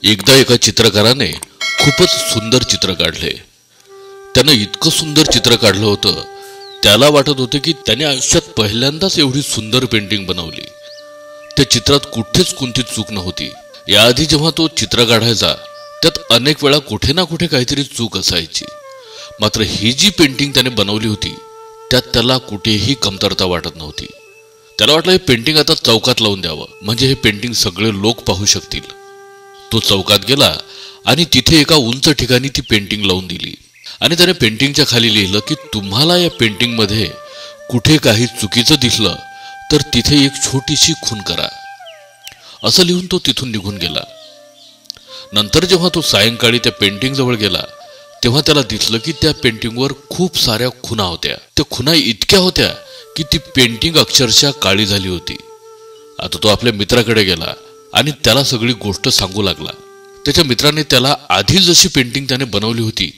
एकदा एका चित्रकाराने खूपच सुंदर चित्र काढले। त्याने इतकं सुंदर चित्र काढलं होतं, त्याला वाटत होते की त्याने आयुष्यात पहिल्यांदाच एवढी सुंदर पेंटिंग बनवली। त्या चित्रात कुठेच कोणती चूक नव्हती। याआधी जेव्हा तो चित्र काढायचा त्यात अनेक वेळा कुठे ना कुठे काहीतरी चूक असायची, मात्र ही जी पेंटिंग त्याने बनवली होती त्यात त्याला कुठेही कमतरता वाटत नव्हती। त्याला वाटलं हे पेंटिंग आता चौकात लावून द्यावं, म्हणजे हे पेंटिंग सगळे लोक पाहू शकतील। तो चौकात गेला आणि तिथे एका उंच ठिकाणी ती पेंटिंग लावून दिली आणि त्याने पेंटिंगच्या खाली लिहिलं की तुम्हाला या पेंटिंग मध्ये कुठे काही चुकीचं दिसलं तर तिथे एक छोटीशी खून करा, असं लिहून तो तिथून निघून गेला। नंतर जेव्हा तो सायंकाळी त्या पेंटिंग जवळ गेला तेव्हा त्याला दिसलं की त्या पेंटिंगवर खूप साऱ्या खुणा होत्या। त्या खुणा इतक्या होत्या की ती पेंटिंग अक्षरशः काळी झाली होती। आता तो आपल्या मित्राकडे गेला आणि त्याला सगळी गोष्ट सांगू लागला। त्याच्या मित्राने त्याला आधी जशी पेंटिंग त्याने बनवली होती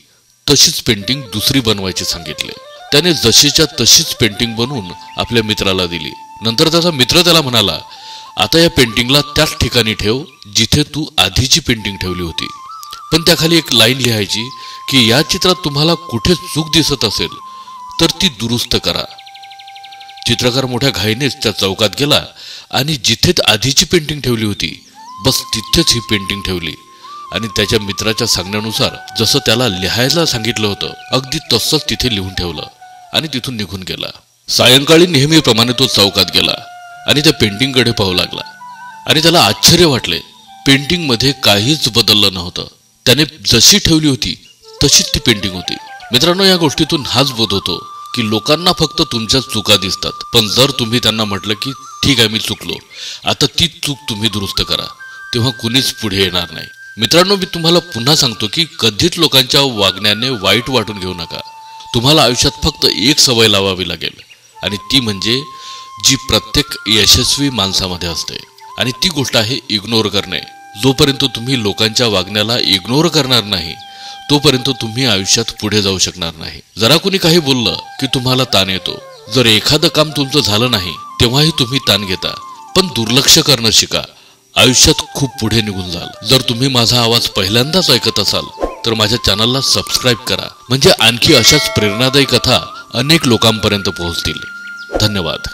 तशीच पेंटिंग दुसरी बनवायची सांगितले। त्याने जशीच्या तशीच पेंटिंग बनवून आपल्या मित्राला दिली। नंतर त्याचा मित्र त्याला म्हणाला, आता या पेंटिंगला त्याच ठिकाणी ठेव जिथे तू आधीची पेंटिंग ठेवली होती, पण त्याखाली एक लाईन लिहायची की या चित्रात तुम्हाला कुठे चूक दिसत असेल तर ती दुरुस्त करा। चित्रकार मोठ्या घाईनेच त्या चौकात गेला आणि जिथे आधीची पेंटिंग ठेवली होती बस तिथेच ही पेंटिंग ठेवली आणि त्याच्या मित्राच्या सांगण्यानुसार जसं त्याला लिहायला सांगितलं होतं अगदी तसंच तिथे लिहून ठेवलं आणि तिथून निघून गेला। सायंकाळी नेहमीप्रमाणे तो चौकात गेला आणि त्या पेंटिंगकडे पाहू लागला आणि त्याला आश्चर्य वाटले। पेंटिंग मध्ये काहीच बदललं नव्हतं। त्याने जशी ठेवली होती तशीच ती पेंटिंग होती। मित्रांनो, या गोष्टीतून हाच बोध होतो की लोकांना फक्त तुमच्या चुका दिसतात, पण जर तुम्ही त्यांना म्हटलं की ठीक आहे मी चुकलो, आता ती चूक तुम्ही दुरुस्त करा, तेव्हा कुणीच पुढे येणार नाही। मित्रांनो, मी तुम्हाला पुन्हा सांगतो की कधीच लोकांच्या वागण्याने वाईट वाटून घेऊ नका। तुम्हाला आयुष्यात फक्त एक सवय लावावी लागेल आणि ती म्हणजे जी प्रत्येक यशस्वी माणसामध्ये असते, आणि ती गोष्ट आहे इग्नोर करणे। जोपर्यंत तुम्ही लोकांच्या वागण्याला इग्नोर करणार नाही तोपर्यंत तुम्ही आयुष्यात पुढे जाऊ शकणार नाही। जरा कोणी काही बोललं की तुम्हाला ताण येतो। जर एखादं काम तुमचं झालं नाही तेव्हाही तुम्ही ताण घेता, पण दुर्लक्ष करणं शिका, आयुष्यात खूप पुढे निघून जाल। जर तुम्ही माझा आवाज पहिल्यांदाच ऐकत असाल तर माझ्या चॅनलला सबस्क्राईब करा, म्हणजे आणखी अशाच प्रेरणादायी कथा अनेक लोकांपर्यंत पोहोचतील। धन्यवाद।